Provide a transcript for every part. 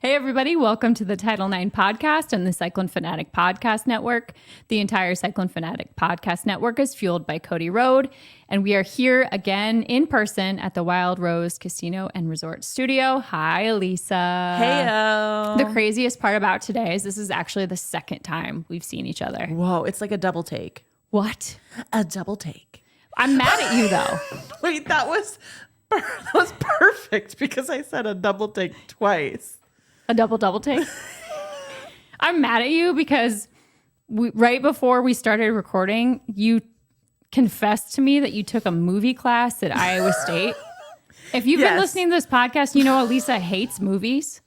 Hey, everybody. Welcome to the Title IX podcast and the Cyclone Fanatic Podcast Network. The entire Cyclone Fanatic Podcast Network is fueled by Cody Road, and we are here again in person at the Wild Rose Casino and Resort Studio. Hi, Alisa. Heyo. The craziest part about today is this is actually the second time we've seen each other. Whoa, it's like a double take. What? A double take. I'm mad at you, though. Wait, that was perfect because I said a double take twice. A double take? I'm mad at you because right before we started recording, you confessed to me that you took a movie class at Iowa State. If you've been listening to this podcast, you know Alisa hates movies.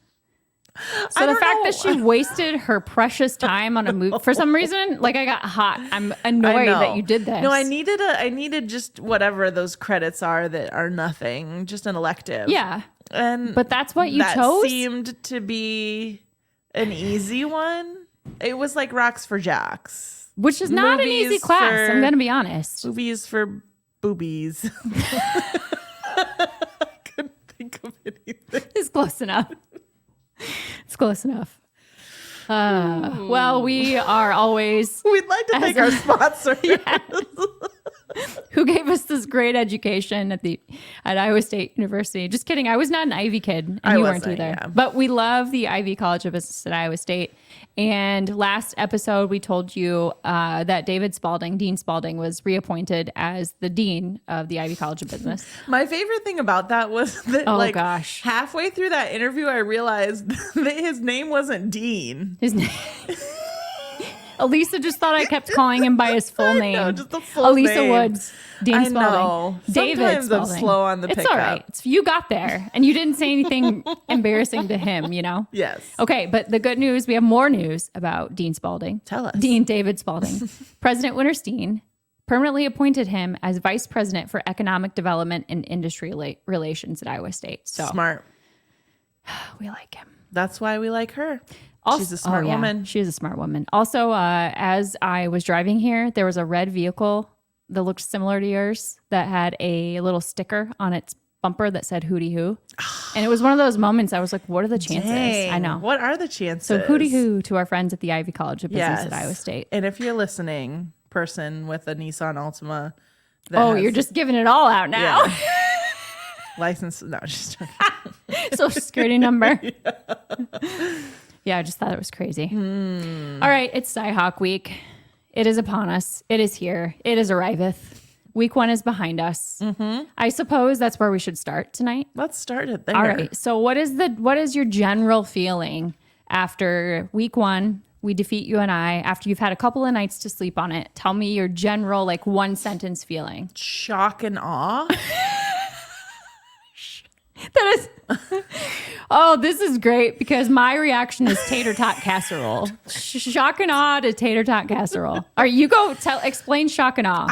So the fact that she wasted her precious time on a movie, for some reason, like I got hot. I'm annoyed that you did this. No, I needed just whatever those credits are that are nothing, just an elective. Yeah. But that's what you chose? That seemed to be an easy one. It was like Rocks for Jocks. Which is not an easy class, I'm going to be honest. Movies for boobies. I couldn't think of anything. It's close enough. It's close enough. Well, we are always... We'd like to thank our sponsor. Who gave us this great education at Iowa State University. Just kidding. I was not an Ivy kid, and you weren't either. Yeah. But we love the Ivy College of Business at Iowa State. And last episode, we told you that Dean Spalding, was reappointed as the dean of the Ivy College of Business. My favorite thing about that was that, halfway through that interview, I realized that his name wasn't Dean. His name... Alisa just thought I kept calling him by his full name. Know, just the full Alisa name. Woods, Dean Spalding. Know. David Sometimes Spalding. I'm slow on the pickup. It's all right. You got there, and you didn't say anything embarrassing to him, you know? Yes. Okay, but the good news, we have more news about Dean Spalding. Tell us. Dean David Spalding. President Winterstein permanently appointed him as Vice President for Economic Development and Industry Relations at Iowa State. So smart. We like him. That's why we like her. Also, she's a smart woman. She is a smart woman. Also, as I was driving here, there was a red vehicle that looked similar to yours that had a little sticker on its bumper that said "Hootie Hoo," and it was one of those moments I was like, "What are the chances?" Dang, I know. What are the chances? So "Hootie Hoo" to our friends at the Ivy College of Business at Iowa State. And if you're listening, person with a Nissan Altima, you're just giving it all out now. Yeah. License? No, just Social Security number. Yeah, I just thought it was crazy. All right, it's CyHawk week. It is upon us. It is here. It is arriveth. Week 1 is behind us. Mm-hmm. I suppose that's where we should start tonight. Let's start it there. All right. So what is your general feeling after week 1? We defeat you and I after you've had a couple of nights to sleep on it. Tell me your general, one sentence feeling. Shock and awe. That is... Oh, this is great because my reaction is tater tot casserole. Shock and awe to tater tot casserole. All right, you go explain shock and awe.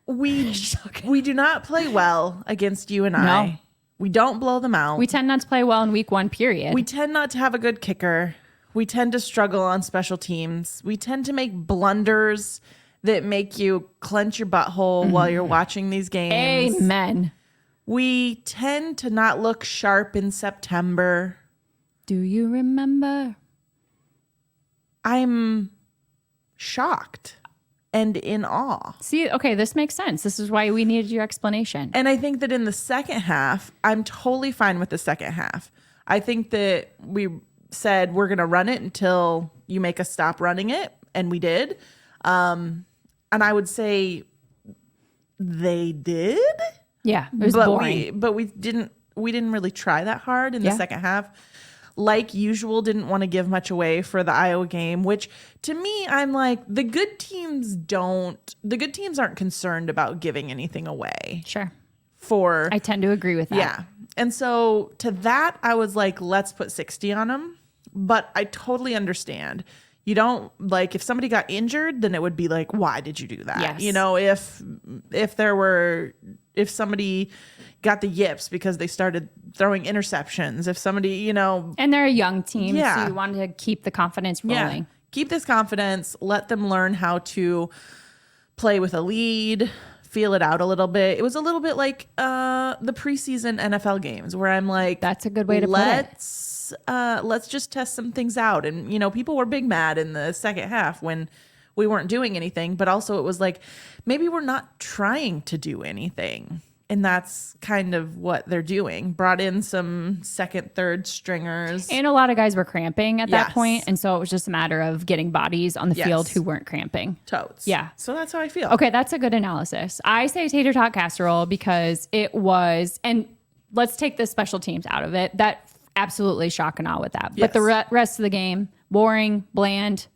We do not play well against you and I. No. We don't blow them out. We tend not to play well in week 1, period. We tend not to have a good kicker. We tend to struggle on special teams. We tend to make blunders that make you clench your butthole while you're watching these games. Amen. We tend to not look sharp in September. Do you remember? I'm shocked and in awe. See, okay, this makes sense. This is why we needed your explanation. And I think that in the second half, I'm totally fine with the second half. I think that we said we're going to run it until you make us stop running it. And we did. And I would say they did. Yeah, it was boring. We didn't really try that hard in the second half. Like usual, didn't want to give much away for the Iowa game, which to me, I'm like, the good teams aren't concerned about giving anything away. Sure. I tend to agree with that. Yeah. And so to that, I was like, let's put 60 on them. But I totally understand. You don't if somebody got injured, then it would be like, why did you do that? Yes. You know, if somebody got the yips because they started throwing interceptions, if somebody, you know. And they're a young team, so you wanted to keep the confidence rolling. Yeah. Keep this confidence, let them learn how to play with a lead, feel it out a little bit. It was a little bit like the preseason NFL games where I'm like, that's a good way to put it. Let's let's just test some things out. And, people were big mad in the second half when we weren't doing anything, but also it was like, maybe we're not trying to do anything. And that's kind of what they're doing. Brought in some second, third stringers. And a lot of guys were cramping at that Yes. point, and so it was just a matter of getting bodies on the Yes. field who weren't cramping. Totes. Yeah. So that's how I feel. Okay, that's a good analysis. I say tater tot casserole because it was, and let's take the special teams out of it. That absolutely shock and awe with that. Yes. But the rest of the game, boring, bland,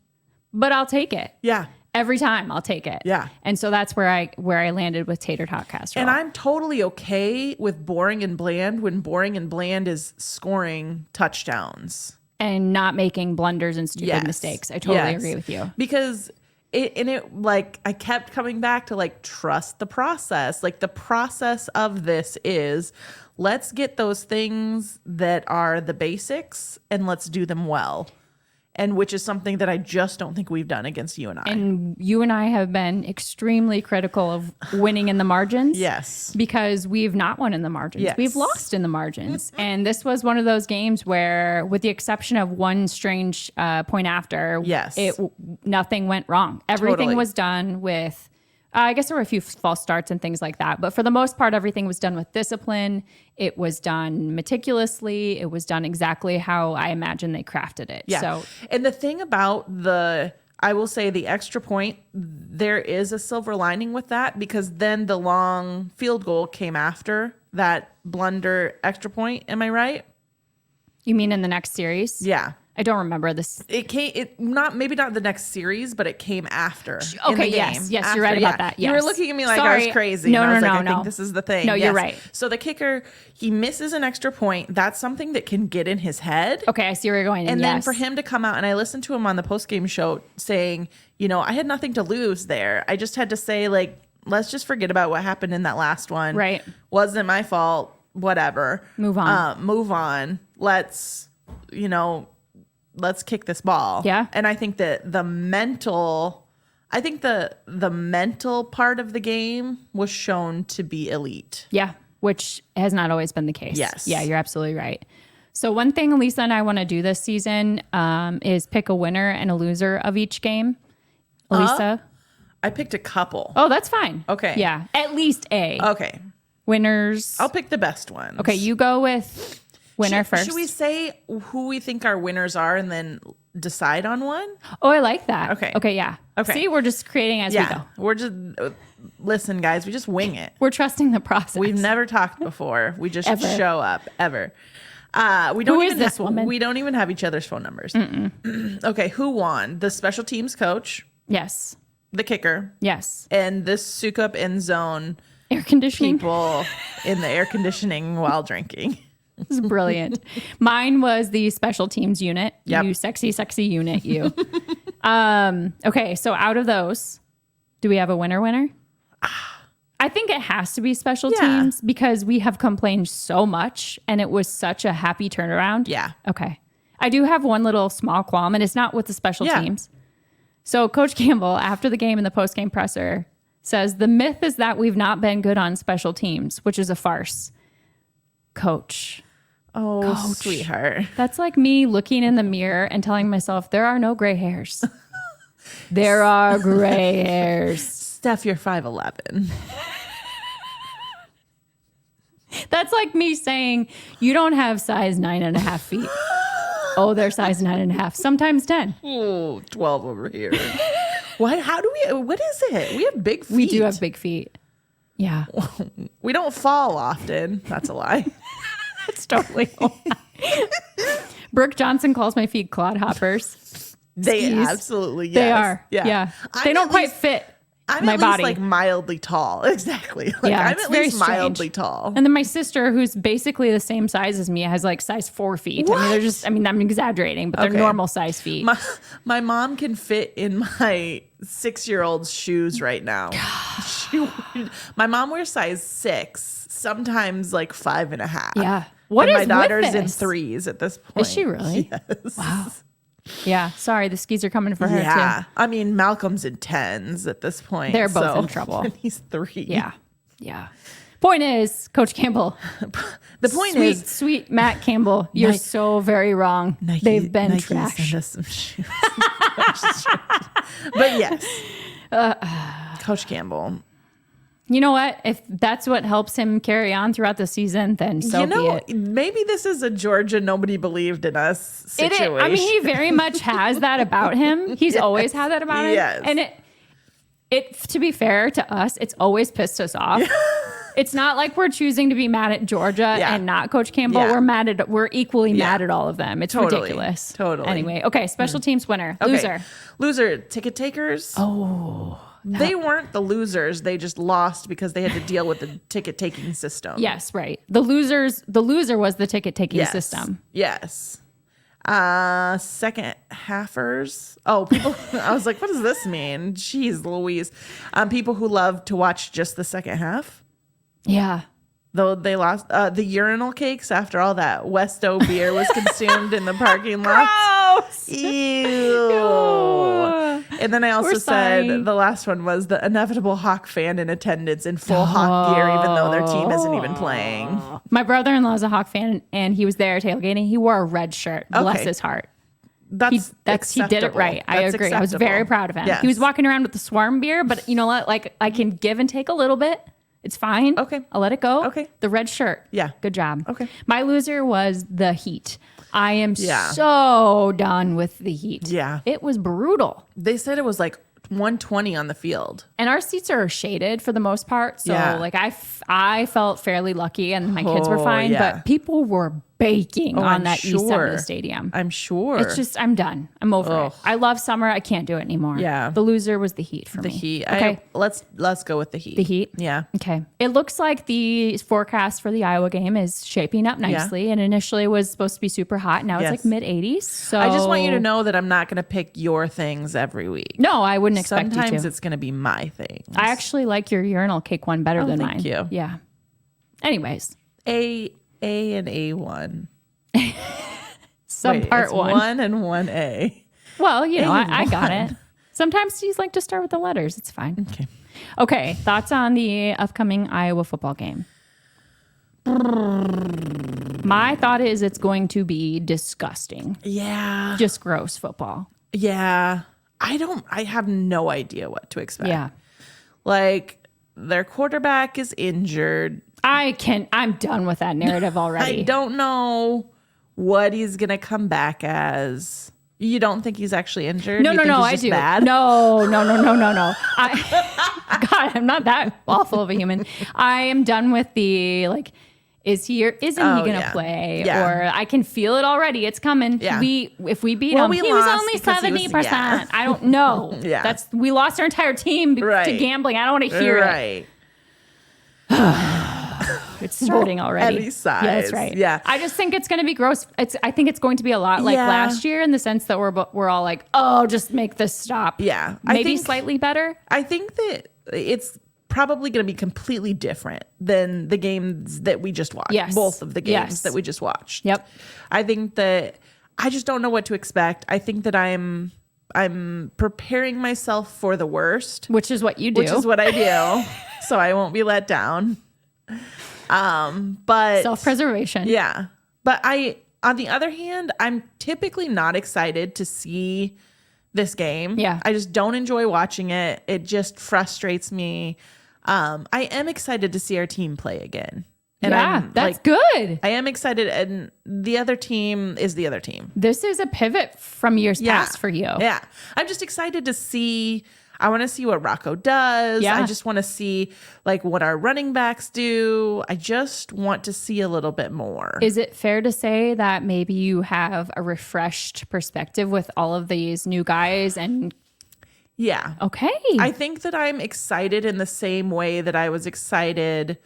but I'll take it. Yeah. Every time I'll take it. Yeah. And so that's where I landed with tater tot casserole. And I'm totally okay with boring and bland when boring and bland is scoring touchdowns. And not making blunders and stupid Yes. mistakes. I totally Yes. agree with you. Because I kept coming back to trust the process. Like the process of this is let's get those things that are the basics and let's do them well. And which is something that I just don't think we've done against you and I. And you and I have been extremely critical of winning in the margins. Yes. Because we've not won in the margins. Yes. We've lost in the margins. And this was one of those games where, with the exception of one strange point after, Yes. nothing went wrong. Everything Totally. was done with, I guess there were a few false starts and things like that. But for the most part, everything was done with discipline. It was done meticulously. It was done exactly how I imagine they crafted it. Yeah. So And the thing about I will say the extra point, there is a silver lining with that because then the long field goal came after that blunder extra point. Am I right? you mean in the next series? Yeah. I don't remember this. Maybe not the next series, but it came after. in Okay, the game. yes, you're After, right about yeah. that. You were Yes. looking at me like I Sorry. was crazy. No, and I was no, like, no, I no. think this is the thing. No, you're right. So the kicker, he misses an extra point. That's something that can get in his head. Okay, I see where you're going. And then yes. for him to come out, and I listened to him on the postgame show saying, I had nothing to lose there. I just had to say, let's just forget about what happened in that last one. Right. Wasn't my fault. Whatever. Move on. Move on. Let's kick this ball. Yeah. And I think that the mental part of the game was shown to be elite. Yeah, which has not always been the case. Yes. Yeah, you're absolutely right. So one thing Alisa and I want to do this season is pick a winner and a loser of each game. Alisa? I picked a couple. Oh, that's fine. Okay. Yeah, at least A. Okay. Winners. I'll pick the best ones. Okay, you go with winner first. Should we say who we think our winners are and then decide on one? Oh, I like that. Okay. Okay, yeah. Okay. See, we're just creating as we go. We're just listen, guys. We just wing it. We're trusting the process. We've never talked before. We just Ever. show up ever. We don't Who is even this woman? We don't even have each other's phone numbers. Okay, who won? The special teams coach, Yes. the kicker, Yes. and this souk up end zone Air conditioning. people in the air conditioning while drinking. This is brilliant. Mine was the special teams unit. Yep. You sexy unit, you. Okay, so out of those, do we have a winner? I think it has to be special Yeah. teams because we have complained so much and it was such a happy turnaround. Yeah. Okay. I do have one little small qualm, and it's not with the special Yeah. teams. So Coach Campbell, after the game in the post-game presser, says the myth is that we've not been good on special teams, which is a farce. Coach. Oh, sweetheart. That's like me looking in the mirror and telling myself there are no gray hairs. There are gray hairs. Steph, you're 5'11". That's like me saying you don't have size 9.5 feet. Oh, they're size 9.5, sometimes 10. Oh, 12 over here. What is it? We have big feet. We do have big feet. Yeah, We don't fall often. That's a lie. it's totally. Brooke Johnson calls my feet clodhoppers. They Skis. absolutely, yes. They are. Yeah. Yeah. I'm They don't at quite least- fit I'm my at body. least mildly tall. Exactly. Yeah, I'm it's at very least strange. mildly tall. And then my sister, who's basically the same size as me, has size 4 feet. I mean, they're just, I'm exaggerating, but they're Okay. normal size feet. My mom can fit in my 6-year-old's shoes right now. My mom wears size 6, sometimes 5.5. Yeah. What and is my with daughter's in this? 3s at this point. Is she really? Yes. Wow. Yeah. Sorry, the skis are coming for her Yeah. too. I mean, Malcolm's in 10s at this point. They're both so- in trouble. And he's 3. Yeah. Yeah. Point is, Coach Campbell. The point is, sweet Matt Campbell, you're so very wrong. They've been trash. Send us some shoes. But yes, Coach Campbell. You know what? If that's what helps him carry on throughout the season, then so be it. Maybe this is a Georgia nobody believed in us situation. I mean, he very much has that about him. He's always had that about him. Yes. And it to be fair to us, it's always pissed us off. It's not like we're choosing to be mad at Georgia and not Coach Campbell. Yeah. We're equally mad at all of them. It's ridiculous. Totally. Anyway, okay, special teams winner. Okay. Loser, ticket takers. Oh. They weren't the losers. They just lost because they had to deal with the ticket taking system. Yes, right. The loser was the ticket taking system. Yes. Second halfers. Oh, people. I was like, what does this mean? Jeez Louise. People who love to watch just the second half. Yeah. Though they lost the urinal cakes after all that Westo beer was consumed in the parking lot. Gross. Ew. And then I also said the last one was the inevitable Hawk fan in attendance in full Hawk gear, even though their team isn't even playing. My brother-in-law is a Hawk fan, and he was there tailgating. He wore a red shirt. Bless his heart. He did it right. I agree. Acceptable. I was very proud of him. Yes. He was walking around with the swarm beer, but you know what? Like, I can give and take a little bit. It's fine. Okay. I'll let it go. Okay. The red shirt. Yeah. Good job. Okay. My loser was the Heat. I am so done with the Heat. Yeah. It was brutal. They said it was like 120 on the field. And our seats are shaded for the most part. So like I felt fairly lucky and my kids were fine, but people were baking on that east side of the stadium. I'm sure. It's just, I'm done. I'm over it. I love summer. I can't do it anymore. Yeah. The loser was the Heat for me. The Heat. Okay. Let's go with the Heat. The Heat? Yeah. Okay. It looks like the forecast for the Iowa game is shaping up nicely. And initially it was supposed to be super hot. Now it's like mid 80s. So I just want you to know that I'm not going to pick your things every week. No, I wouldn't expect you to. Sometimes it's going to be my things. I actually like your urinal cake one better than mine. Thank you. Yeah. Anyways. A and A1. Part it's one. 1 and 1A. Well, you know, I got it. Sometimes you like to start with the letters. It's fine. Okay. Thoughts on the upcoming Iowa football game? My thought is it's going to be disgusting. Yeah. Just gross football. Yeah. I have no idea what to expect. Yeah. Like, their quarterback is injured. I'm done with that narrative already. I don't know what he's going to come back as. You don't think he's actually injured? No, I do. Bad? No. God, I'm not that awful of a human. I am done with the, like, is he or isn't he going to play? Yeah. Or I can feel it already. It's coming. Yeah. If we beat him, he was only 70%. I don't know. We lost our entire team to gambling. I don't want to hear it. It's starting already. Any size. Yeah, that's right. Yeah. I just think it's going to be gross. I think it's going to be a lot like last year in the sense that we're all like, oh, just make this stop. Yeah. Maybe slightly better. I think that it's probably going to be completely different than the games that we just watched. Yes. Both of the games that we just watched. Yep. I think that I just don't know what to expect. I think that I'm preparing myself for the worst. Which is what you do. Which is what I do. So I won't be let down. But self-preservation. Yeah. But on the other hand, I'm typically not excited to see this game. Yeah. I just don't enjoy watching it. It just frustrates me. I am excited to see our team play again. And that's good. I am excited, and the other team is the other team. This is a pivot from years past for you. Yeah. I'm just excited to see. I want to see what Rocco does. Yeah. I just want to see like what our running backs do. I just want to see a little bit more. Is it fair to say that maybe you have a refreshed perspective with all of these new guys and yeah. Okay. I think that I'm excited in the same way that I was excited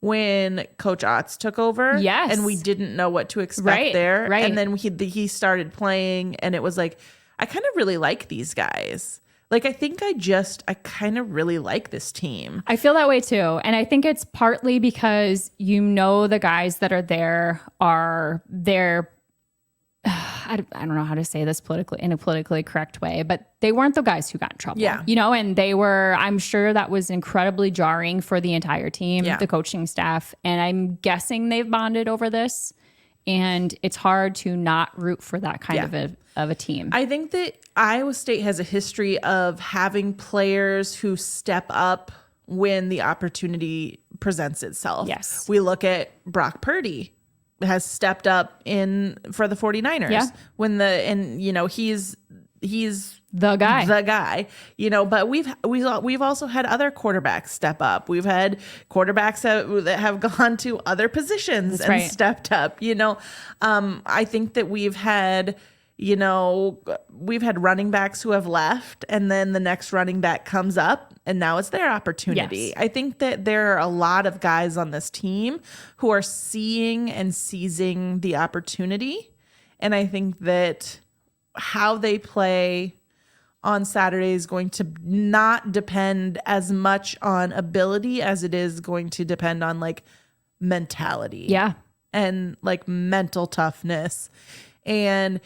when Coach Otts took over. Yes. And we didn't know what to expect there. Right. And then he started playing, and it was like, I kind of really like these guys. Like, I think I kind of really like this team. I feel that way too. And I think it's partly because the guys that are there are there. I I don't know how to say this in a politically correct way, but they weren't the guys who got in trouble. Yeah. And I'm sure that was incredibly jarring for the entire team, the coaching staff. And I'm guessing they've bonded over this. And it's hard to not root for that kind of a team. I think that Iowa State has a history of having players who step up when the opportunity presents itself. Yes. We look at Brock Purdy has stepped up for the 49ers. Yeah. He's the guy. But we've also had other quarterbacks step up. We've had quarterbacks that have gone to other positions stepped up. I think that we've had running backs who have left, and then the next running back comes up and now it's their opportunity. Yes. I think that there are a lot of guys on this team who are seeing and seizing the opportunity. And I think that how they play on Saturday is going to not depend as much on ability as it is going to depend on like mentality. Yeah. And like mental toughness. And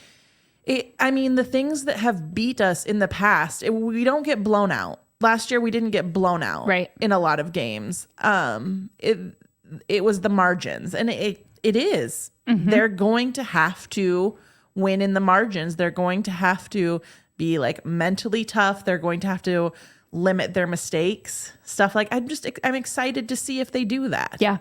the things that have beat us in the past, we don't get blown out. Last year, we didn't get blown out in a lot of games. It was the margins, and it is. Mm-hmm. They're going to have to win in the margins. They're going to have to be like mentally tough. They're going to have to limit their mistakes, stuff like. I'm excited to see if they do that. Yeah.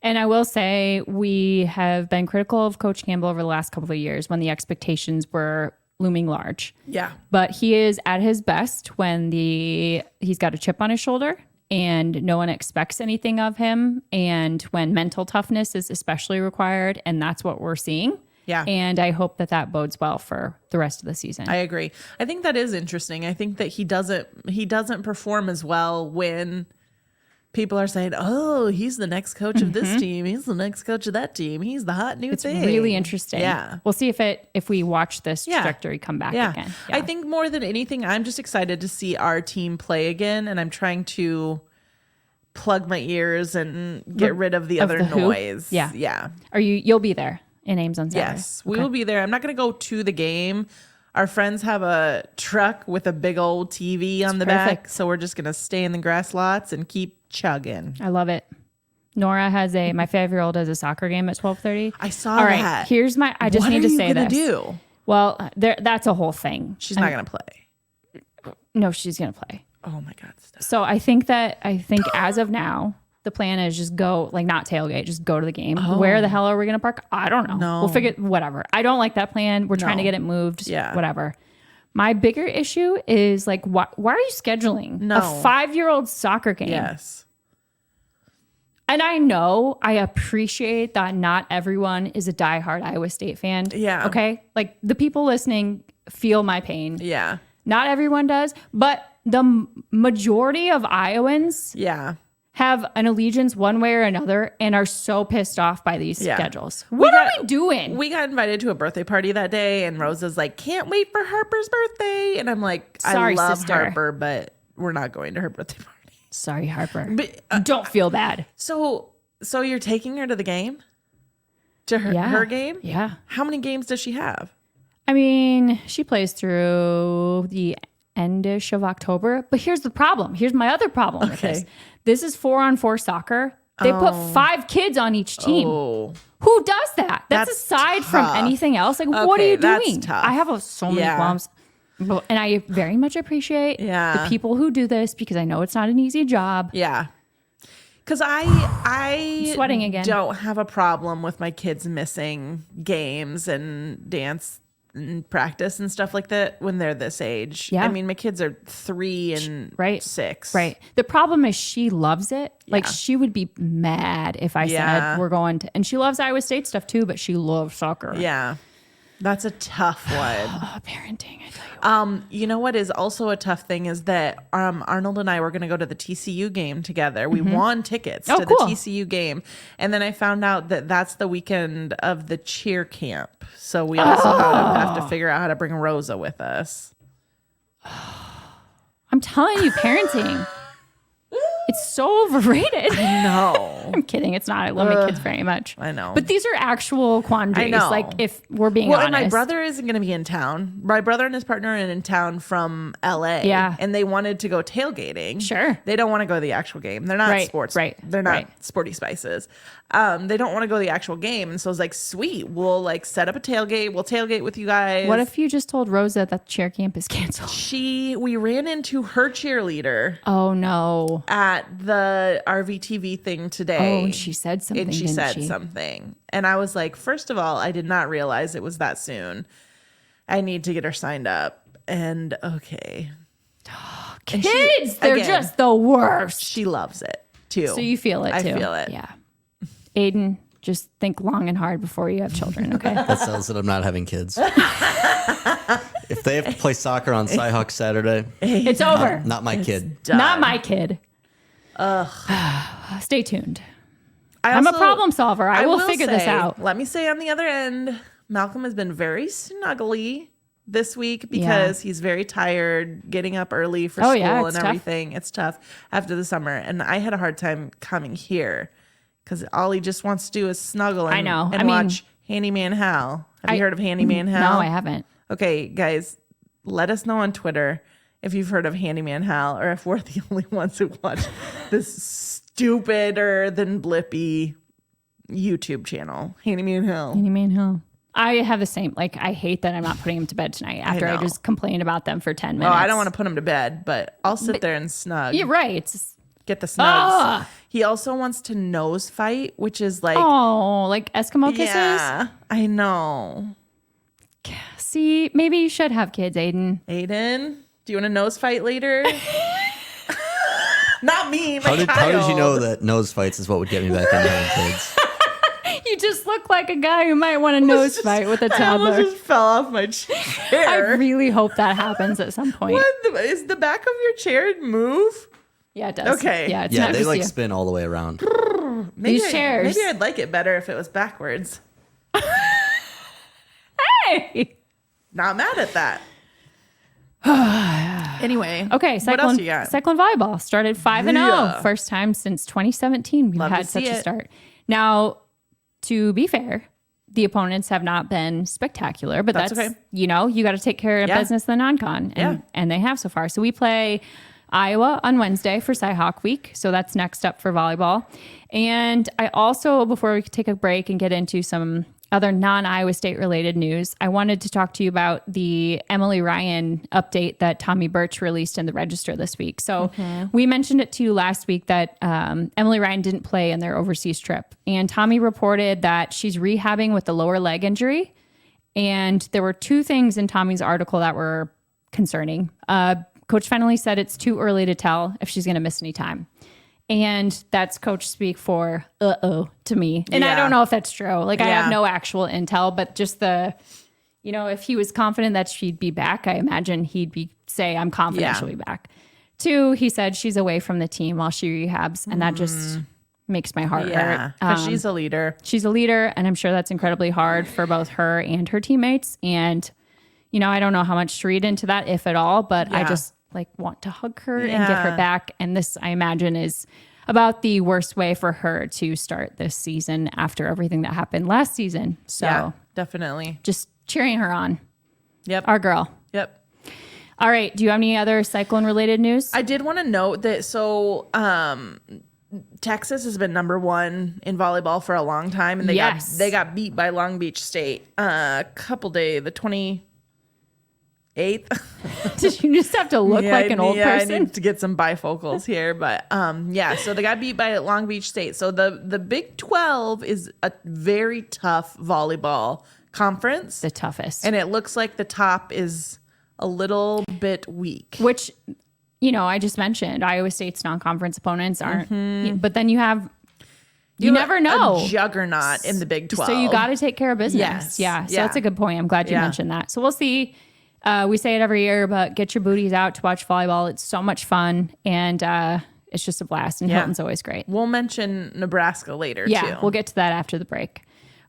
And I will say we have been critical of Coach Campbell over the last couple of years when the expectations were looming large. Yeah. But he is at his best when he's got a chip on his shoulder and no one expects anything of him, and when mental toughness is especially required, and that's what we're seeing. Yeah. And I hope that bodes well for the rest of the season. I agree. I think that is interesting. I think that he doesn't perform as well when people are saying, oh, he's the next coach of this team. He's the next coach of that team. He's the hot new thing. It's really interesting. Yeah. We'll see if we watch this trajectory come back again. Yeah. I think more than anything, I'm just excited to see our team play again. And I'm trying to plug my ears and get rid of the other noise. Yeah. Yeah. You'll be there in Ames on Saturday? Yes, we will be there. I'm not going to go to the game. Our friends have a truck with a big old TV on the back. So we're just going to stay in the grass lots and keep chugging. I love it. Nora has my 5-year-old has a soccer game at 12:30. I saw All right, that. Here's I just need to say this. What are you going to do? Well, that's a whole thing. She's not going to play. No, she's going to play. Oh my God. Steph. So I think as of now, the plan is just go, like, not tailgate, just go to the game. Oh. Where the hell are we going to park? I don't know. No. We'll figure whatever. I don't like that plan. We're trying to get it moved. Yeah. Whatever. My bigger issue is like, why are you scheduling a 5-year-old soccer game? Yes. And I appreciate that not everyone is a diehard Iowa State fan. Yeah. Okay. Like, the people listening feel my pain. Yeah. Not everyone does, but the majority of Iowans have an allegiance one way or another and are so pissed off by these schedules. What are we doing? We got invited to a birthday party that day, and Rosa's like, can't wait for Harper's birthday. And I'm like, sorry, I love sister. Harper, but we're not going to her birthday party. Sorry, Harper. But, don't feel bad. So you're taking her to the game? To her game? Yeah. How many games does she have? I mean, she plays through the endish of October. But here's the problem. Here's my other problem with this. This is 4-on-4 soccer. They put 5 kids on each team. Oh. Who does that? That's aside tough. from anything else. Like, what are you doing? That's tough. I have so many qualms. And I very much appreciate the people who do this, because I know it's not an easy job. Yeah. Because I sweating again. Don't have a problem with my kids missing games and dance and practice and stuff like that when they're this age. Yeah. I mean, my kids are 3 and 6. Right. The problem is she loves it. Like, she would be mad if I said we're going to, and she loves Iowa State stuff too, but she loves soccer. Yeah. That's a tough one. Parenting, I tell you. You know what is also a tough thing is that Arnold and I were going to go to the TCU game together. We won tickets to the TCU game. And then I found out that that's the weekend of the cheer camp. So we also have to figure out how to bring Rosa with us. I'm telling you, parenting. It's so overrated. No. I'm kidding. It's not. I love my kids very much. I know. But these are actual quandaries. I know. Like, if we're being Well, honest. and my brother isn't going to be in town. My brother and his partner are in town from LA. Yeah. And they wanted to go tailgating. Sure. They don't want to go to the actual game. They're not sports. Right. They're not Right. sporty spices. They don't want to go to the actual game. And so I was like, sweet. We'll like set up a tailgate. We'll tailgate with you guys. What if you just told Rosa that the cheer camp is canceled? We ran into her cheerleader Oh, no. at the RVTV thing today. Oh, and she said something, And she didn't said she? something. And I was like, first of all, I did not realize it was that soon. I need to get her signed up. And okay. And Kids, they're again, just the worst. she loves it too. So you feel it, too. I feel it. Yeah. Aiden, just think long and hard before you have children, okay? That sounds that I'm not having kids. If they have to play soccer on CyHawk Saturday, It's over. not my kid. Done. Not my kid. Stay tuned. I'm a also- problem solver. I will figure this say, out. Let me say on the other end, Malcolm has been very snuggly this week because he's very tired, getting up early for Oh, school yeah, and it's tough. everything. It's tough after the summer. And I had a hard time coming here because all he just wants to do is snuggle and, I know. and I mean- watch Handyman Hal. Have you heard of Handyman No, Hal? I haven't. Okay, guys, let us know on Twitter if you've heard of Handyman Hal or if we're the only ones who watch this stupider than blippy YouTube channel. Handyman Hal. Handyman Hill. I have the same. Like, I hate that I'm not putting him to bed tonight after I know. just complained about them for 10 Well, minutes. I don't want to put him to bed, but I'll sit there and snug. You're right. It's Get the snugs. Ah! He also wants to nose fight, which is like, like Eskimo kisses. yeah, I know. See, maybe you should have kids, Aiden. Aiden, do you want a nose fight later? Not me, my How did child. you know that nose fights is what would get me back into having kids? You just look like a guy who might want a nose fight with a I almost toddler. just fell off my I chair. really hope that happens at some point. Is the back of your chair move? Yeah, it does. Okay. Yeah, it's Yeah, not they just like you. spin all the way around. Maybe These chairs. Maybe I'd like it better if it was backwards. Hey! Not mad at that. Anyway. Okay, What Cyclone, else you got? Cyclone volleyball started 5-0. Yeah. First time since 2017 we've Love to had such see a it. start. Now, to be fair, the opponents have not been spectacular, but That's that's okay. you got to take care of Yeah. business in the non-con, Yeah. and they have so far. So we play Iowa on Wednesday for CyHawk week, so that's next up for volleyball. And I also, before we take a break and get into some other non-Iowa State related news, I wanted to talk to you about the Emily Ryan update that Tommy Birch released in the Register this week. So we mentioned it to you last week that Emily Ryan didn't play in their overseas trip. And Tommy reported that she's rehabbing with the lower leg injury. And there were two things in Tommy's article that were concerning. Coach finally said it's too early to tell if she's going to miss any time. And that's coach speak for to me. And I Yeah. don't know if that's true. Like, I Yeah. have no actual intel, but just if he was confident that she'd be back, I imagine he'd say, I'm confident Yeah. she'll be back. Two, he said she's away from the team while she rehabs. And that just makes my heart Yeah, hurt. because she's a leader. She's a leader, and I'm sure that's incredibly hard for both her and her teammates. And, I don't know how much to read into that, if at all, but I Yeah. just want to hug her and get her Yeah. back. And this, I imagine, is about the worst way for her to start this season after everything that happened last season. So Yeah, definitely. just cheering her on, Yep. our girl. Yep. All right. Do you have any other Cyclone related news? I did want to note that Texas has been number one in volleyball for a long time, and Yes. they got beat by Long Beach State the 28th. Did you just have to look like an old person? I need to get some bifocals here, but so they got beat by Long Beach State. So the Big 12 is a very tough volleyball conference, The toughest. and it looks like the top is a little bit weak. Which, I just mentioned Iowa State's non-conference opponents aren't, but then you have, you never know. A juggernaut in the Big 12. So you got to take care of business. Yes. Yeah. So Yeah. that's a good point. I'm glad you Yeah. mentioned that. So we'll see. We say it every year, but get your booties out to watch volleyball. It's so much fun, and it's just a blast. And Yeah. Hilton's always great. We'll mention Nebraska later, Yeah, too. we'll get to that after the break.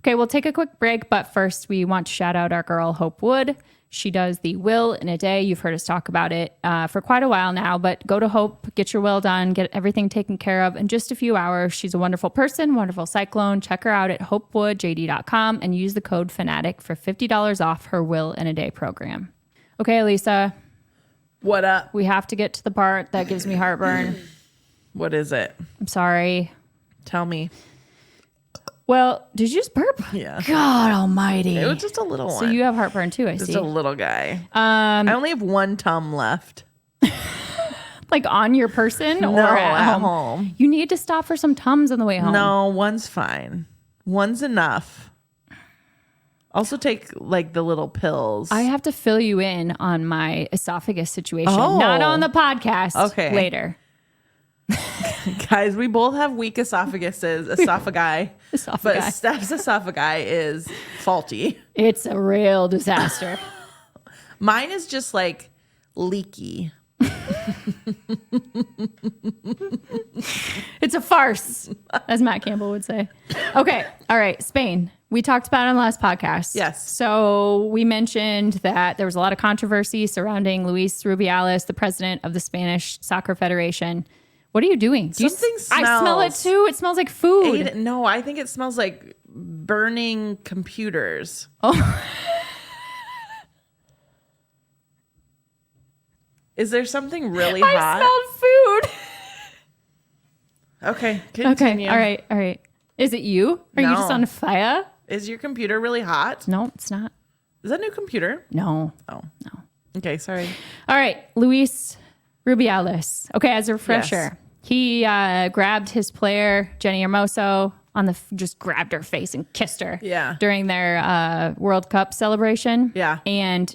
Okay, we'll take a quick break, but first we want to shout out our girl, Hope Wood. She does the will in a day. You've heard us talk about it for quite a while now, but go to Hope, get your will done, get everything taken care of in just a few hours. She's a wonderful person, wonderful Cyclone. Check her out at hopewoodjd.com and use the code FANATIC for $50 off her will in a day program. Okay, Alisa, What up? we have to get to the part that gives me heartburn. What is it? I'm sorry. Tell me. Well, did you just burp? Yeah. God almighty. It was just a little one. So you have heartburn too, I just see. a little guy. I only have one tum left. Like on your person or No, at home? You need to stop for some Tums on the way home. No, one's fine. One's enough. Also take like the little pills. I have to fill you in on my esophagus situation. Oh. Not on the podcast. Okay. Later. Guys, we both have weak esophaguses, esophagi. Esophagi. But Steph's esophagi is faulty. It's a real disaster. Mine is just like leaky. It's a farce, as Matt Campbell would say. Okay. All right. Spain. We talked about it on the last podcast. Yes. So we mentioned that there was a lot of controversy surrounding Luis Rubiales, the president of the Spanish Soccer Federation. What are you doing? Something I smell it smells. too. It smells like food. No, I think it smells like burning computers. Oh. Is there something really I hot? smelled food. Okay, continue. Okay. All right. Is it you? Are you just No. on fire? Is your computer really hot? No, it's not. Is that a new computer? No. Oh. No. Okay, sorry. All right. Luis Rubiales. Okay, as a refresher, Yes. he grabbed his player, Jenny Hermoso, just grabbed her face and kissed her Yeah. during their World Cup celebration. Yeah. And,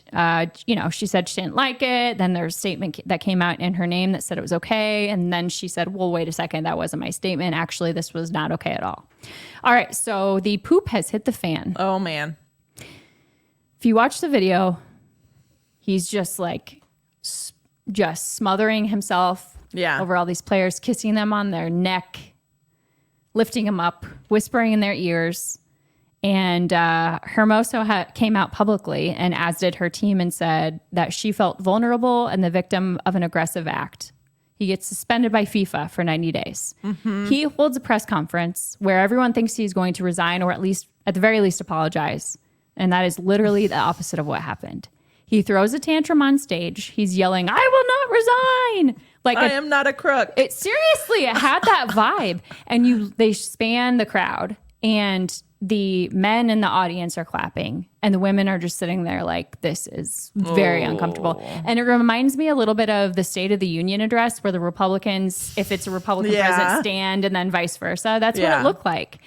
she said she didn't like it. Then there was a statement that came out in her name that said it was okay. And then she said, well, wait a second. That wasn't my statement. Actually, this was not okay at all. All right. So the poop has hit the fan. Oh, man. If you watch the video, he's just like just smothering himself over all these players, kissing them on their neck, lifting them up, whispering in their ears. And Hermoso came out publicly, and as did her team, and said that she felt vulnerable and the victim of an aggressive act. He gets suspended by FIFA for 90 days. Mm-hmm. He holds a press conference where everyone thinks he's going to resign, or at the very least apologize. And that is literally the opposite of what happened. He throws a tantrum on stage. He's yelling, "I will not resign." Like I am not a crook. It had that vibe. And they span the crowd, and the men in the audience are clapping, and the women are just sitting there like, this is very uncomfortable. And it reminds me a little bit of the State of the Union address, where the Republicans, if it's a Republican president, stand, and then vice versa. That's what it looked like.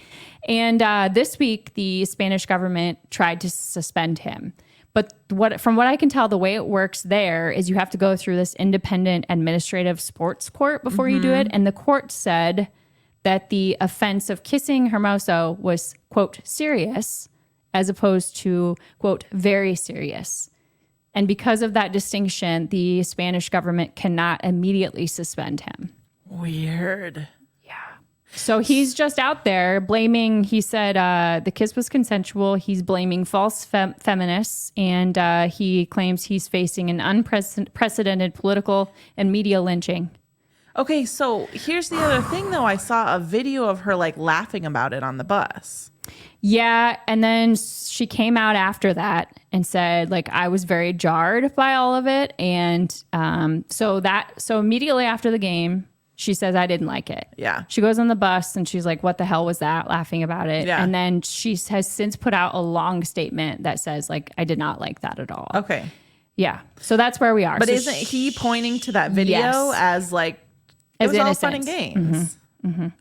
And this week, the Spanish government tried to suspend him. But from what I can tell, the way it works there is you have to go through this independent administrative sports court before you do it. And the court said that the offense of kissing Hermoso was, quote, serious, as opposed to, quote, very serious. And because of that distinction, the Spanish government cannot immediately suspend him. Weird. So he's just out there blaming, he said the kiss was consensual. He's blaming false feminists, and he claims he's facing an unprecedented political and media lynching. Okay, so here's the other thing, though. I saw a video of her like laughing about it on the bus. Yeah, and then she came out after that and said, like, I was very jarred by all of it. And so immediately after the game, she says, I didn't like it. Yeah. She goes on the bus and she's like, what the hell was that? Laughing about it. Yeah. And then she has since put out a long statement that says, like, I did not like that at all. Okay. Yeah. So that's where we are. But so isn't he pointing to that video Yes. as like, it As was all innocent. fun and games?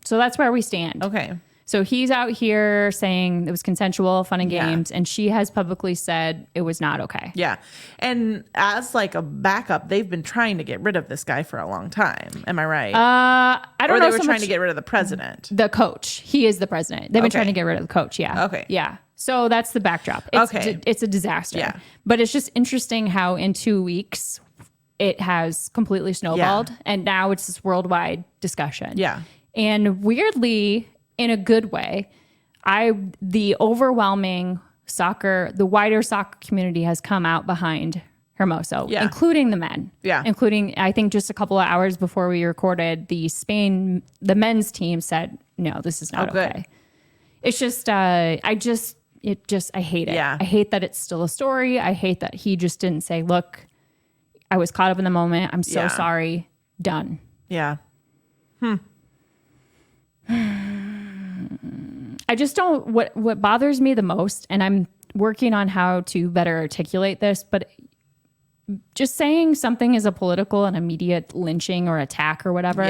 So that's where we stand. Okay. So he's out here saying it was consensual, fun and Yeah. games. And she has publicly said it was not okay. Yeah. And as like a backup, they've been trying to get rid of this guy for a long time. Am I right? I don't or know they were so trying much to get rid of the president. the coach. He is the president. They've been Okay. trying to get rid of the coach. Yeah. Okay. Yeah. So that's the backdrop. It's Okay. It's a disaster. Yeah. But it's just interesting how in 2 weeks it has completely snowballed, and now it's this worldwide discussion. Yeah. And weirdly, in a good way, the overwhelming the wider soccer community has come out behind Hermoso, including the men. Yeah. Including, I think just a couple of hours before we recorded, the men's team said, no, this is not okay. It's just, I hate it. Yeah. I hate that it's still a story. I hate that he just didn't say, look, I was caught up in the moment. I'm so sorry. Done. Yeah. I just don't, what bothers me the most, and I'm working on how to better articulate this, but just saying something is a political and immediate lynching or attack or whatever,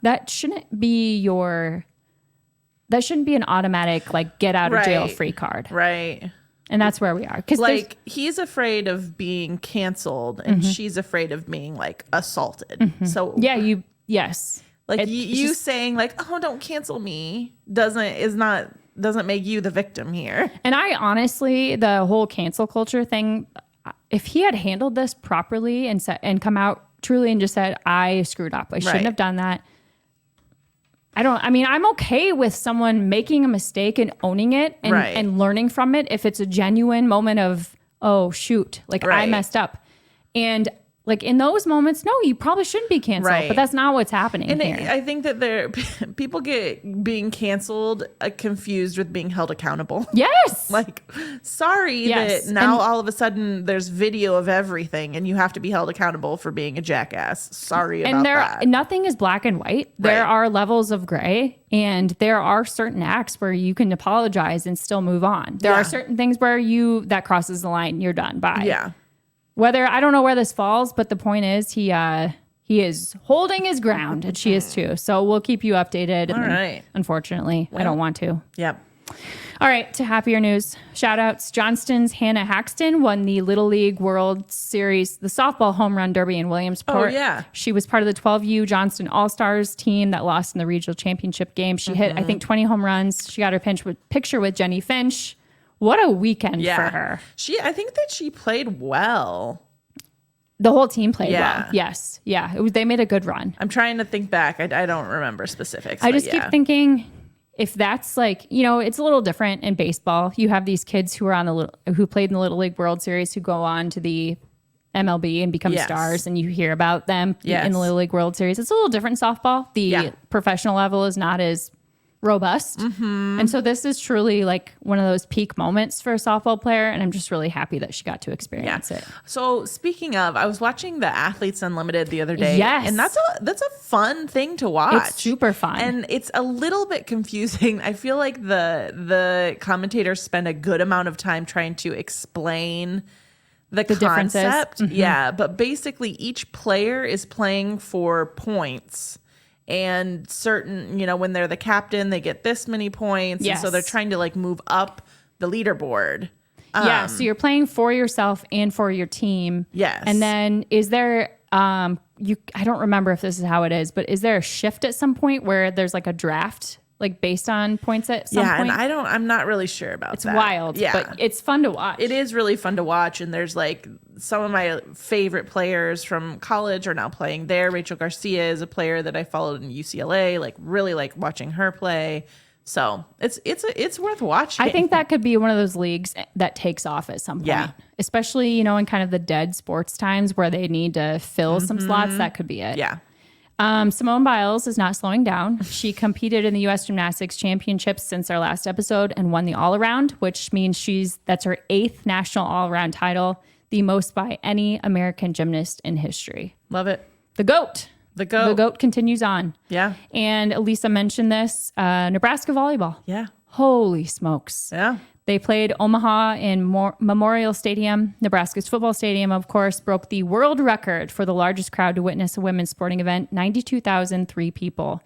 that shouldn't be an automatic, like, get out of jail free card. Right. And that's where we are. Cause like, he's afraid of being canceled and she's afraid of being, like, assaulted. So yeah, yes. Like, you saying, like, oh, don't cancel me doesn't make you the victim here. And I honestly, the whole cancel culture thing, if he had handled this properly and come out truly and just said, I screwed up, I shouldn't have done that. I'm okay with someone making a mistake and owning it and learning from it if it's a genuine moment of, oh, shoot, like I messed up. And like in those moments, no, you probably shouldn't be canceled, but that's not what's happening here. I think that people get being canceled confused with being held accountable. Yes. Like, sorry that now all of a sudden there's video of everything and you have to be held accountable for being a jackass. Sorry about that. Nothing is black and white. There are levels of gray, and there are certain acts where you can apologize and still move on. There are certain things where that crosses the line, you're done. Bye. Yeah. I don't know where this falls, but the point is he is holding his ground, and she is too. So we'll keep you updated. All right. Unfortunately, I don't want to. Yep. All right, to happier news. Shout outs. Johnston's Hannah Haxton won the Little League World Series, the softball home run derby in Williamsport. Oh, yeah. She was part of the 12U Johnston All-Stars team that lost in the regional championship game. She hit, I think, 20 home runs. She got her picture with Jenny Finch. What a weekend for her. I think that she played well. The whole team played well. Yes. Yeah. They made a good run. I'm trying to think back. I don't remember specifics. I just keep thinking, if that's like, it's a little different in baseball. You have these kids who are who played in the Little League World Series who go on to the MLB and become stars, and you hear about them in the Little League World Series. It's a little different in softball. The professional level is not as robust. And so this is truly like one of those peak moments for a softball player, and I'm just really happy that she got to experience it. So speaking of, I was watching the Athletes Unlimited the other day. Yes. And that's a fun thing to watch. It's super fun. And it's a little bit confusing. I feel like the commentators spend a good amount of time trying to explain the concept. Yeah, but basically each player is playing for points. And certain, when they're the captain, they get this many points. Yes. And so they're trying to like move up the leaderboard. So you're playing for yourself and for your team. Yes. And then is there, I don't remember if this is how it is, but is there a shift at some point where there's like a draft, like based on points at some point? And I'm not really sure about that. It's wild, but it's fun to watch. It is really fun to watch. And there's like some of my favorite players from college are now playing there. Rachel Garcia is a player that I followed in UCLA, like really like watching her play. So it's worth watching. I think that could be one of those leagues that takes off at some point, especially, in kind of the dead sports times where they need to fill some slots. That could be it. Yeah. Simone Biles is not slowing down. She competed in the U.S. Gymnastics Championships since our last episode and won the all-around, which means that's her 8th national all-around title, the most by any American gymnast in history. Love it. The GOAT. The GOAT. The GOAT continues on. Yeah. And Alisa mentioned this, Nebraska volleyball. Yeah. Holy smokes. Yeah. They played Omaha in Memorial Stadium. Nebraska's football stadium, of course, broke the world record for the largest crowd to witness a women's sporting event, 92,003 people.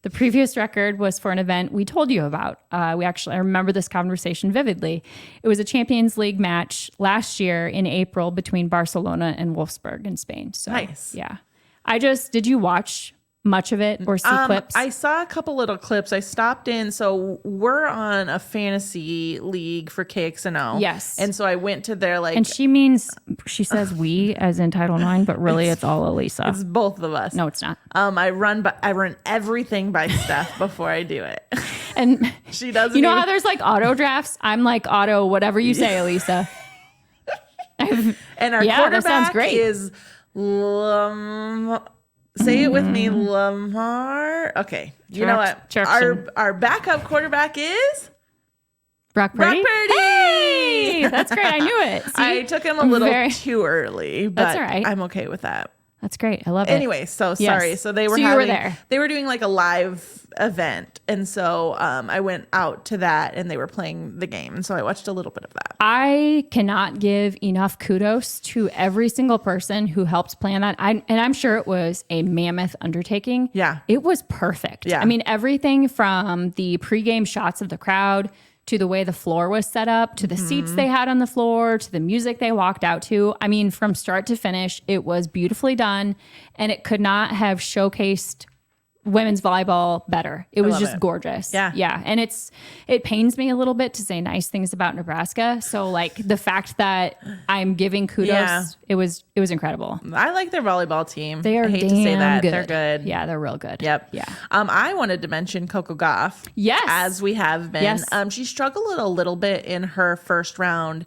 The previous record was for an event we told you about. I remember this conversation vividly. It was a Champions League match last year in April between Barcelona and Wolfsburg in Spain. So, nice. Yeah. Did you watch much of it or see clips? I saw a couple little clips. I stopped in. So we're on a fantasy league for KXNO. Yes. And so I went to their and she says we as in Title IX, but really it's all Alisa. It's both of us. No, it's not. I run everything by Steph before I do it. And She doesn't. you know even, how there's like auto drafts? I'm like auto whatever you say, Alisa. and our Yeah, that sounds quarterback great. is say it with me, Lamar. Okay, you know what? Jackson. Our backup quarterback is Brock Purdy. Brock Purdy. Hey, that's great. I knew it. See? I took him a little Very- too early, but That's all right. I'm okay with that. That's great. I love it. Anyway, so Yes. sorry. So they were So you were there. They were doing like a live event, and so I went out to that, and they were playing the game, and so I watched a little bit of that. I cannot give enough kudos to every single person who helped plan that. And I'm sure it was a mammoth undertaking. Yeah. It was perfect. Yeah. I mean, everything from the pregame shots of the crowd to the way the floor was set up, to the seats they had on the floor, to the music they walked out to. I mean, from start to finish, it was beautifully done, and it could not have showcased women's volleyball better. It was love just it. gorgeous. Yeah. Yeah. And it pains me a little bit to say nice things about Nebraska. So like the fact that I'm giving kudos, Yeah. it was incredible. I like their volleyball team. They are I hate damn to say that. good. They're good. Yeah, they're real good. Yep. Yeah. I wanted to mention Coco Gauff. Yes. As we have been. Yes. She struggled a little bit in her first round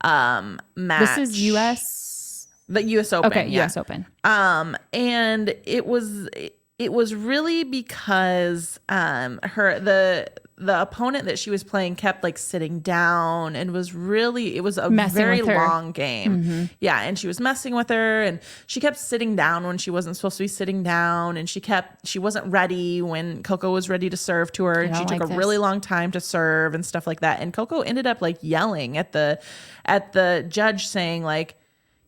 match. This is US. The US Open. Okay. yeah. US Open. And it was really because the opponent that she was playing kept like sitting down and it was a Messing very with her. long game. Yeah, and she was messing with her, and she kept sitting down when she wasn't supposed to be sitting down, and she wasn't ready when Coco was ready to serve to her, and she don't took like a this. really long time to serve and stuff like that. And Coco ended up like yelling at the judge, saying like,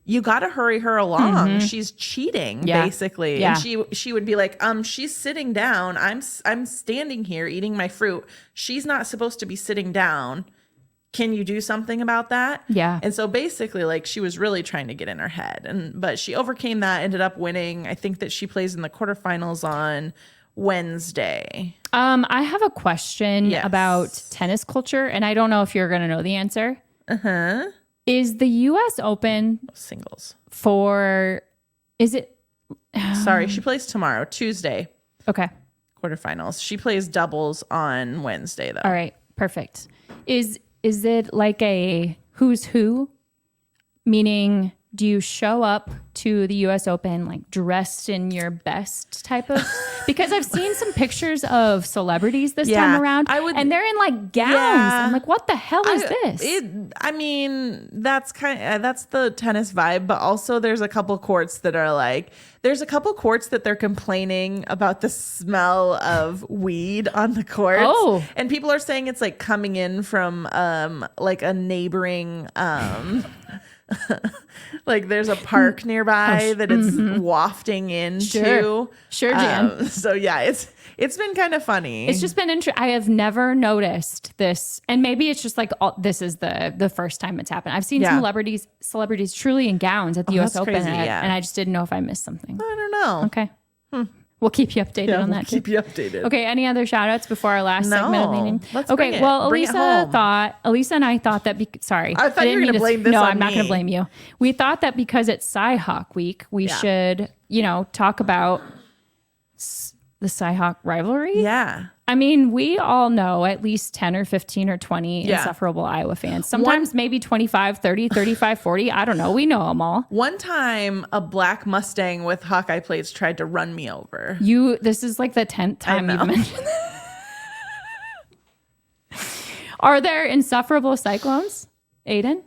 you got to hurry her along. She's cheating, Yeah. basically. Yeah. And she would be like, she's sitting down. I'm standing here eating my fruit. She's not supposed to be sitting down. Can you do something about that? Yeah. And so basically, like, she was really trying to get in her head, but she overcame that, ended up winning. I think that she plays in the quarterfinals on Wednesday. I have a question Yes. about tennis culture, and I don't know if you're going to know the answer. Is the US Open Singles. is it? Sorry, she plays tomorrow, Tuesday, Okay. quarterfinals. She plays doubles on Wednesday, though. All right. Perfect. Is it like a who's who? Meaning, do you show up to the US Open like dressed in your best type of? Because I've seen some pictures of celebrities this Yeah, time around, and they're in like gowns. Yeah. I'm like, what the hell is this? I mean, that's that's the tennis vibe, but also there's a couple courts that they're complaining about the smell of weed on the courts. Oh. And people are saying it's like coming in from like a neighboring like there's a park nearby that it's wafting into. Sure, Jan. So yeah, it's been kind of funny. It's just been interesting. I have never noticed this, and maybe it's just like this is the first time it's happened. I've seen Yeah. celebrities truly in gowns at the U.S. that's Open, crazy, and yeah. I just didn't know if I missed something. I don't know. Okay, we'll keep you updated on We'll that too. keep you updated. Okay, any other shout outs before our last segment of the No. meeting? Let's bring okay, it. well, Bring it home. Elisa and I thought that, sorry. I thought you were didn't gonna mean to- blame this No, on I'm not going me. to blame you. We thought that because it's CyHawk week, we should, talk about the CyHawk rivalry. Yeah. I mean, we all know at least 10 or 15 or 20 Yeah. insufferable Iowa fans. Sometimes maybe 25, 30, 35, 40. I don't know. We know them all. One time, a black Mustang with Hawkeye plates tried to run me over. This is like the 10th time know. you've mentioned that. Are there insufferable Cyclones, Aiden?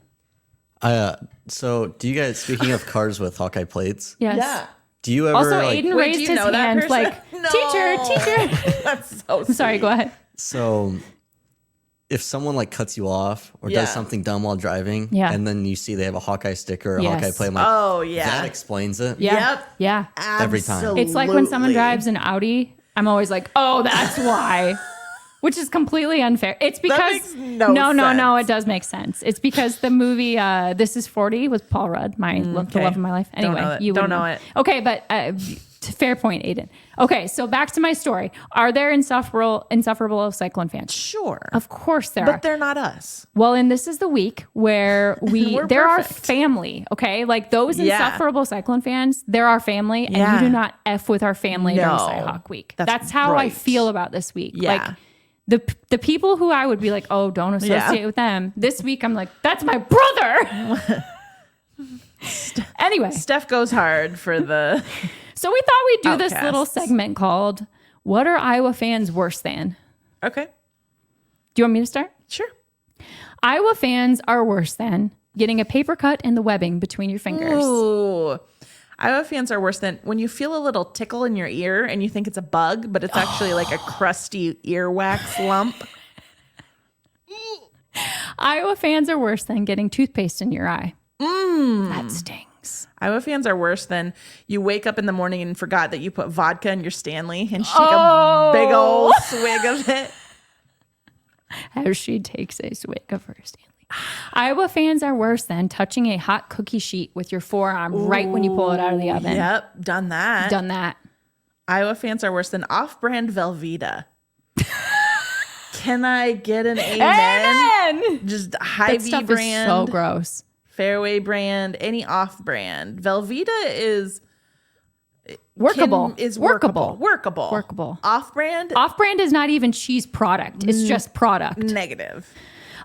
So do you guys, speaking of cars with Hawkeye plates, Yes. do you ever Also, like, Aiden Wait, raised do you his know that hand person? like, No. teacher. That's so I'm sorry, go ahead. so if someone like cuts you off or Yeah. does something dumb while driving, Yeah. and then you see they have a Hawkeye sticker or a Yes. Hawkeye plate, I'm like, Oh, yeah. that explains it. Yeah. Yep. Yeah. Every time. It's like when someone Absolutely. drives an Audi, I'm always like, oh, that's why. Which is completely unfair. It's because makes no no, sense. it does make sense. It's because the movie This Is 40 with Paul Rudd, the okay. love of my life. Don't Anyway, know it. you Don't wouldn't know it. Okay, but fair point, Aiden. Okay, so back to my story. Are there insufferable Cyclone fans? Sure. Of course there But are. they're not us. Well, and this is the week where We're they're our perfect. family, okay? Like those Yeah. insufferable Cyclone fans, they're our family, and Yeah. you do not F with our family during No. Cyhawk week. That's That's how I right. feel about this week. Yeah. Like The people who I would be like, oh, don't associate with them. This week, I'm like, that's my brother. Anyway. Steph goes hard for the... So we thought we'd do this Outcasts. little segment called, What Are Iowa Fans Worse Than? Okay. Do you want me to start? Sure. Iowa fans are worse than getting a paper cut in the webbing between your fingers. Ooh. Iowa fans are worse than when you feel a little tickle in your ear and you think it's a bug, but it's actually like a crusty earwax lump. Iowa fans are worse than getting toothpaste in your eye. That stings. Iowa fans are worse than you wake up in the morning and forgot that you put vodka in your Stanley and she take a big old swig of it. As she takes a swig of her Stanley. Iowa fans are worse than touching a hot cookie sheet with your forearm right when you pull it out of the oven. Yep, done that. Done that. Iowa fans are worse than off-brand Velveeta. Can I get an amen? Amen! Just That Hy-Vee stuff brand, is so gross. Fairway brand, any off-brand. Velveeta is Workable. Workable. Off-brand, Off-brand is not even cheese product. It's just product. negative.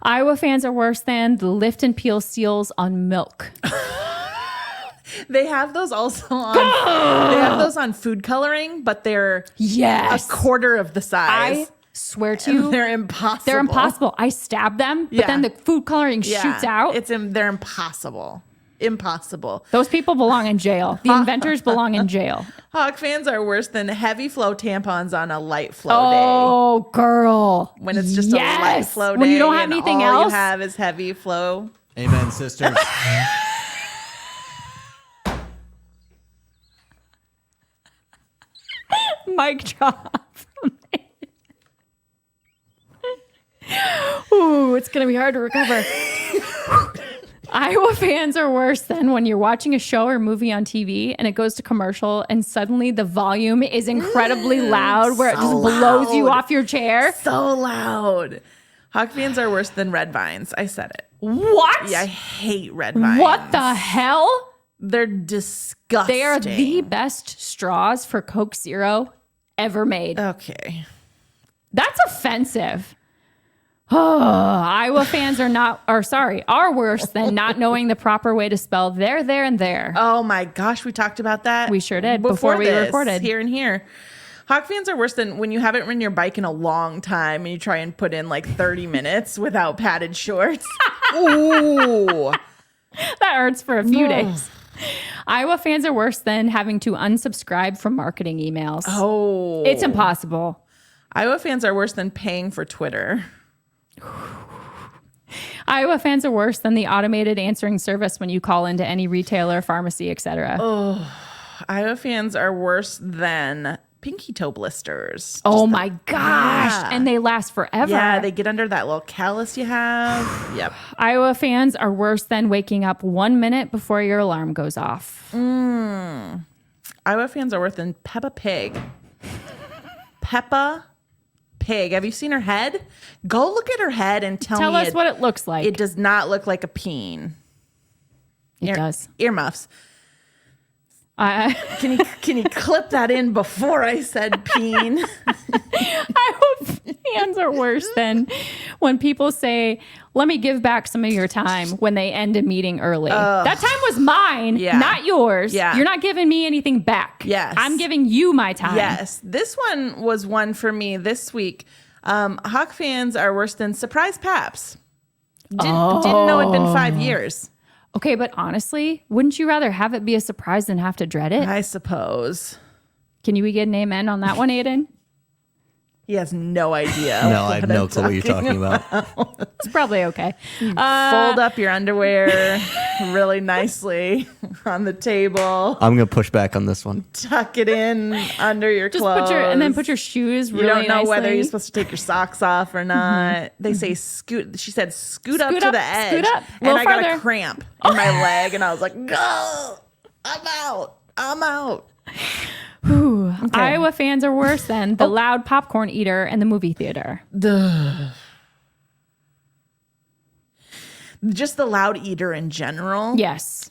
Iowa fans are worse than the lift and peel seals on milk. They have those also on. They have those on food coloring, but they're Yes. a quarter of the size. I swear to you, They're impossible. they're impossible. I stab them, but Yeah. then the food coloring shoots out. They're impossible. Impossible. Those people belong in jail. The inventors belong in jail. Hawk fans are worse than heavy flow tampons on a light flow Oh, girl. day. When it's just a light flow day. When you don't have and anything all else. you have is heavy flow. Amen, sisters. Mic drop. Ooh, it's going to be hard to recover. Iowa fans are worse than when you're watching a show or movie on TV and it goes to commercial and suddenly the volume is incredibly loud where it just blows you off your chair. So loud. Hawk fans are worse than red vines. I said it. What? Yeah, I hate red vines. What the hell? They're disgusting. They are the best straws for Coke Zero ever made. Okay. That's offensive. Oh, Iowa fans are worse than not knowing the proper way to spell there, and there. Oh my gosh, we talked about that. We sure did before we recorded. Here and here. Hawk fans are worse than when you haven't ridden your bike in a long time and you try and put in like 30 minutes without padded shorts. Ooh. That hurts for a few days. Iowa fans are worse than having to unsubscribe from marketing emails. Oh. It's impossible. Iowa fans are worse than paying for Twitter. Iowa fans are worse than the automated answering service when you call into any retailer, pharmacy, etc. Iowa fans are worse than pinky toe blisters. Oh my gosh. Yeah. And they last forever. Yeah, they get under that little callus you have. Yep. Iowa fans are worse than waking up 1 minute before your alarm goes off. Iowa fans are worse than Peppa Pig. Peppa Pig. Have you seen her head? Go look at her head and tell me us what it looks like. It does not look like a peen. It does. Earmuffs. I Can you clip that in before I said peen? Iowa fans are worse than when people say, let me give back some of your time when they end a meeting early. That time was mine, Yeah. not yours. Yeah. You're not giving me anything back. Yes. I'm giving you my time. Yes. This one was one for me this week. Hawk fans are worse than surprise paps. Didn't know it'd been 5 years. Okay, but honestly, wouldn't you rather have it be a surprise than have to dread it? I suppose. Can you get an amen on that one, Aiden? He has no idea. No, I have no clue what you're talking about. It's probably okay. Fold up your underwear really nicely on the table. I'm going to push back on this one. Tuck it in under your Just clothes. put your shoes really You don't know whether nicely. you're supposed to take your socks off or not. They say scoot. She said scoot up to up, the edge. scoot up, a and little I got a farther. cramp in my leg, and I was like, "Go! I'm out." Iowa fans are worse than the loud popcorn eater in the movie theater. Just the loud eater in general. Yes.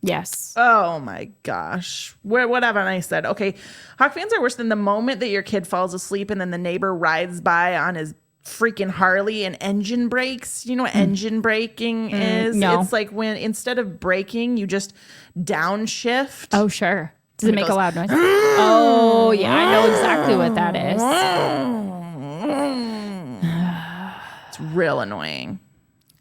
Yes. Oh my gosh. What haven't I said? Okay. Hawk fans are worse than the moment that your kid falls asleep and then the neighbor rides by on his freaking Harley and engine brakes. You know what engine braking is? no. It's like when instead of braking, you just downshift. Oh, sure. Does it make a goes, loud noise? Oh, yeah. I know exactly what that is. It's real annoying.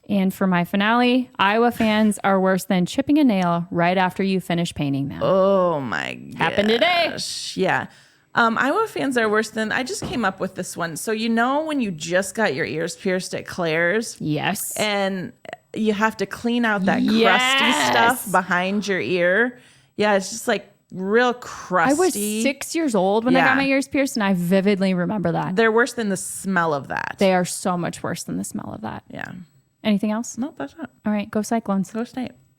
And for my finale, Iowa fans are worse than chipping a nail right after you finish painting them. Oh my god. Happened today. Yeah. Iowa fans are worse than, I just came up with this one. So you know when you just got your ears pierced at Claire's Yes. and you have to clean out that crusty Yes. stuff behind your ear? Yeah, it's just like real crusty. I was 6 years old when I Yeah. got my ears pierced, and I vividly remember that. They're worse than the smell of that. They are so much worse than the smell of that. Yeah. Anything else? Nope, that's it. All right, go Cyclones. Go Snape.